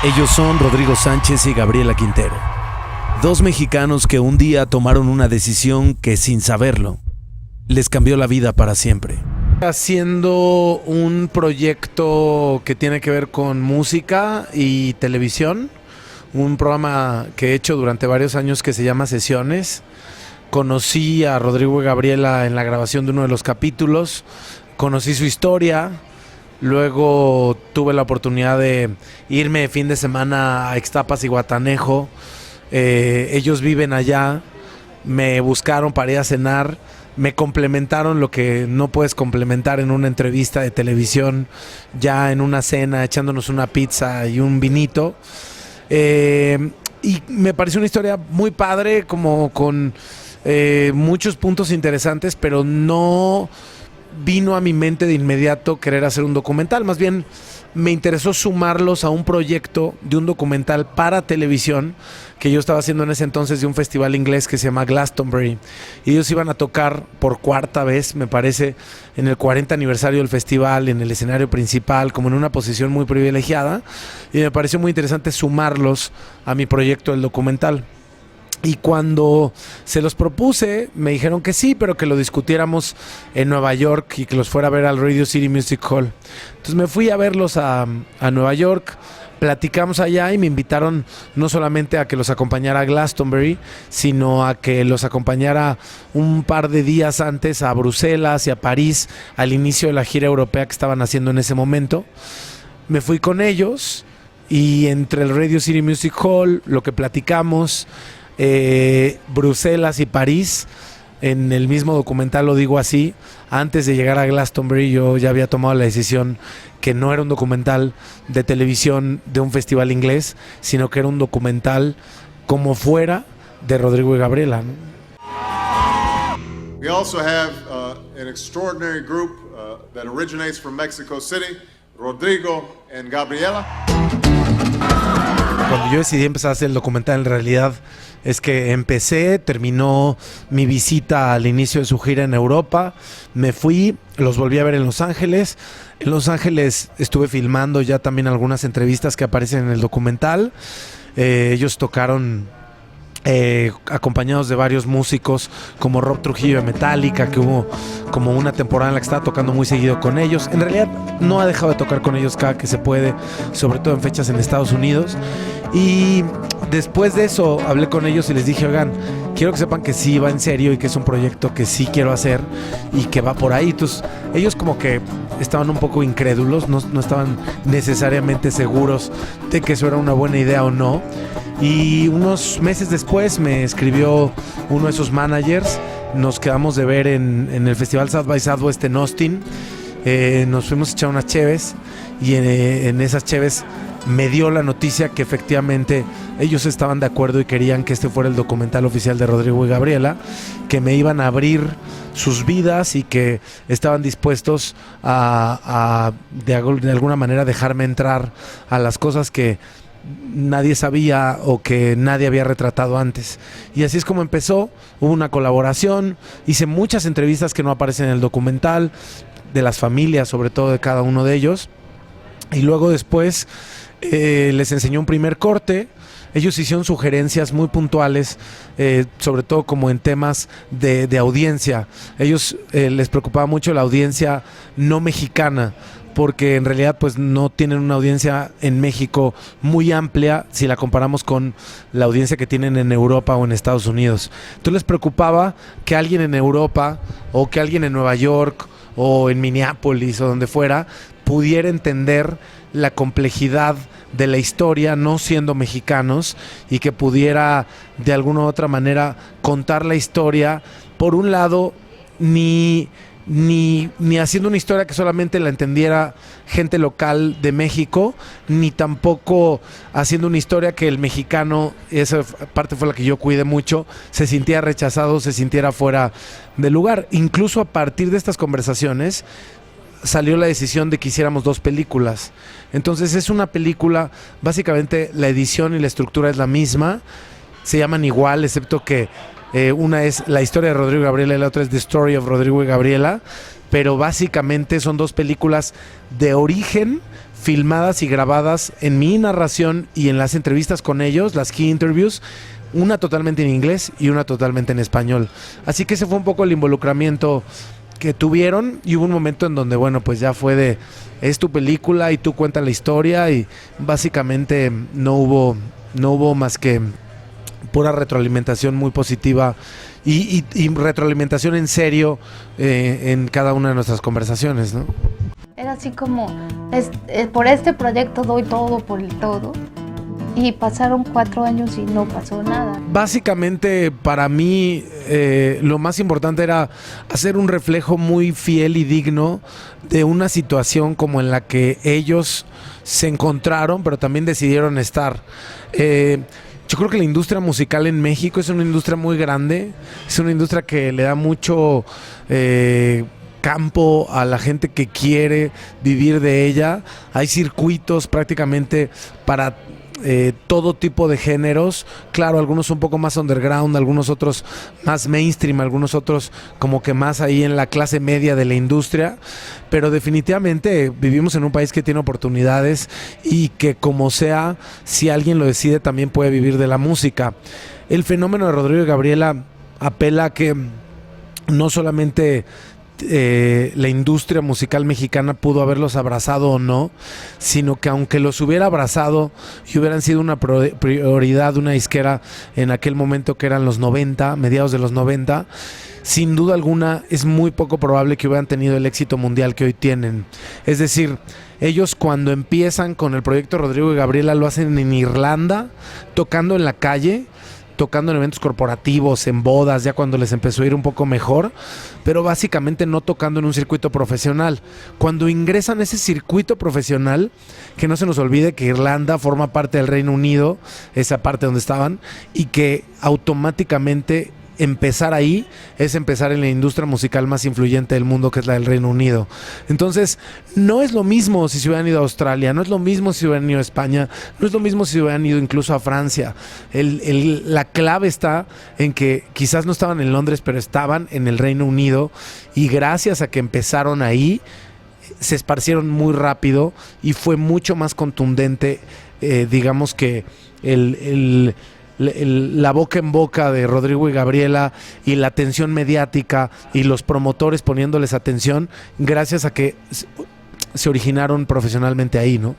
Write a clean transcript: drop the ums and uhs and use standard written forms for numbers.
Ellos son Rodrigo Sánchez y Gabriela Quintero, dos mexicanos que un día tomaron una decisión que, sin saberlo, les cambió la vida para siempre. Haciendo un proyecto que tiene que ver con música y televisión, un programa que he hecho durante varios años que se llama Sesiones. Conocí a Rodrigo y Gabriela en la grabación de uno de los capítulos, conocí su historia. Luego tuve la oportunidad de irme de fin de semana a Ixtapas y Guatanejo. Ellos viven allá, me buscaron para ir a cenar, me complementaron lo que no puedes complementar en una entrevista de televisión, ya en una cena, echándonos una pizza y un vinito. Y me pareció una historia muy padre, como con muchos puntos interesantes, pero no vino a mi mente de inmediato querer hacer un documental. Más bien me interesó sumarlos a un proyecto de un documental para televisión que yo estaba haciendo en ese entonces de un festival inglés que se llama Glastonbury, y ellos iban a tocar por cuarta vez, me parece, en el 40 aniversario del festival, en el escenario principal, como en una posición muy privilegiada, y me pareció muy interesante sumarlos a mi proyecto del documental. Y cuando se los propuse, me dijeron que sí, pero que lo discutiéramos en Nueva York y que los fuera a ver al Radio City Music Hall. Entonces me fui a verlos a Nueva York, platicamos allá y me invitaron no solamente a que los acompañara a Glastonbury, sino a que los acompañara un par de días antes a Bruselas y a París, al inicio de la gira europea que estaban haciendo en ese momento. Me fui con ellos y entre el Radio City Music Hall, lo que platicamos, Bruselas y París, en el mismo documental lo digo así, antes de llegar a Glastonbury yo ya había tomado la decisión que no era un documental de televisión de un festival inglés, sino que era un documental como fuera de Rodrigo y Gabriela, ¿no? We also have an extraordinary group that originates from Mexico City, Rodrigo and Gabriela. Cuando yo decidí empezar a hacer el documental, en realidad es que terminó mi visita al inicio de su gira en Europa, me fui, los volví a ver en Los Ángeles. En Los Ángeles estuve filmando ya también algunas entrevistas que aparecen en el documental. Ellos tocaron acompañados de varios músicos como Rob Trujillo de Metallica, que hubo como una temporada en la que estaba tocando muy seguido con ellos. En realidad no ha dejado de tocar con ellos cada que se puede, sobre todo en fechas en Estados Unidos. Y después de eso hablé con ellos y les dije, oigan, quiero que sepan que sí va en serio y que es un proyecto que sí quiero hacer y que va por ahí. Entonces ellos como que estaban un poco incrédulos, no estaban necesariamente seguros de que eso era una buena idea o no. Y unos meses después me escribió uno de sus managers, nos quedamos de ver en el Festival South by Southwest en Austin, nos fuimos a echar unas cheves y en esas cheves me dio la noticia que efectivamente ellos estaban de acuerdo y querían que este fuera el documental oficial de Rodrigo y Gabriela, que me iban a abrir sus vidas y que estaban dispuestos a de alguna manera dejarme entrar a las cosas que nadie sabía o que nadie había retratado antes. Y así es como empezó. Hubo una colaboración, hice muchas entrevistas que no aparecen en el documental, de las familias sobre todo de cada uno de ellos, y luego después les enseñó un primer corte. Ellos hicieron sugerencias muy puntuales, sobre todo como en temas de audiencia. Ellos les preocupaba mucho la audiencia no mexicana, porque en realidad pues no tienen una audiencia en México muy amplia si la comparamos con la audiencia que tienen en Europa o en Estados Unidos. Entonces les preocupaba que alguien en Europa o que alguien en Nueva York o en Minneapolis o donde fuera pudiera entender la complejidad de la historia no siendo mexicanos y que pudiera de alguna u otra manera contar la historia, por un lado, ni haciendo una historia que solamente la entendiera gente local de México, ni tampoco haciendo una historia que el mexicano, esa parte fue la que yo cuidé mucho, se sintiera rechazado, se sintiera fuera de lugar. Incluso a partir de estas conversaciones salió la decisión de que hiciéramos dos películas. Entonces es una película, básicamente la edición y la estructura es la misma, se llaman igual, excepto que una es la historia de Rodrigo y Gabriela y la otra es The Story of Rodrigo y Gabriela, pero básicamente son dos películas de origen filmadas y grabadas en mi narración y en las entrevistas con ellos, las key interviews, una totalmente en inglés y una totalmente en español. Así que ese fue un poco el involucramiento que tuvieron, y hubo un momento en donde, bueno, pues ya fue de, es tu película y tú cuentas la historia, y básicamente no hubo más que pura retroalimentación muy positiva y retroalimentación en serio en cada una de nuestras conversaciones, ¿no? Era así como, por este proyecto doy todo por el todo. Y pasaron 4 años y no pasó nada. Básicamente, para mí, lo más importante era hacer un reflejo muy fiel y digno de una situación como en la que ellos se encontraron, pero también decidieron estar. Yo creo que la industria musical en México es una industria muy grande, es una industria que le da mucho campo a la gente que quiere vivir de ella. Hay circuitos prácticamente para todo tipo de géneros, claro, algunos un poco más underground, algunos otros más mainstream, algunos otros como que más ahí en la clase media de la industria, pero definitivamente vivimos en un país que tiene oportunidades y que, como sea, si alguien lo decide, también puede vivir de la música. El fenómeno de Rodrigo y Gabriela apela a que no solamente la industria musical mexicana pudo haberlos abrazado o no, sino que aunque los hubiera abrazado y hubieran sido una prioridad de una disquera en aquel momento, que eran los 90, mediados de los 90, sin duda alguna es muy poco probable que hubieran tenido el éxito mundial que hoy tienen. Es decir, ellos cuando empiezan con el proyecto Rodrigo y Gabriela lo hacen en Irlanda, tocando en la calle, tocando en eventos corporativos, en bodas, ya cuando les empezó a ir un poco mejor, pero básicamente no tocando en un circuito profesional. Cuando ingresan a ese circuito profesional, que no se nos olvide que Irlanda forma parte del Reino Unido, esa parte donde estaban, y que automáticamente empezar ahí es empezar en la industria musical más influyente del mundo, que es la del Reino Unido. Entonces, no es lo mismo si se hubieran ido a Australia, no es lo mismo si hubieran ido a España, no es lo mismo si hubieran ido incluso a Francia. La clave está en que quizás no estaban en Londres, pero estaban en el Reino Unido, y gracias a que empezaron ahí, se esparcieron muy rápido y fue mucho más contundente, digamos que la boca en boca de Rodrigo y Gabriela, y la atención mediática y los promotores poniéndoles atención, gracias a que se originaron profesionalmente ahí, ¿no?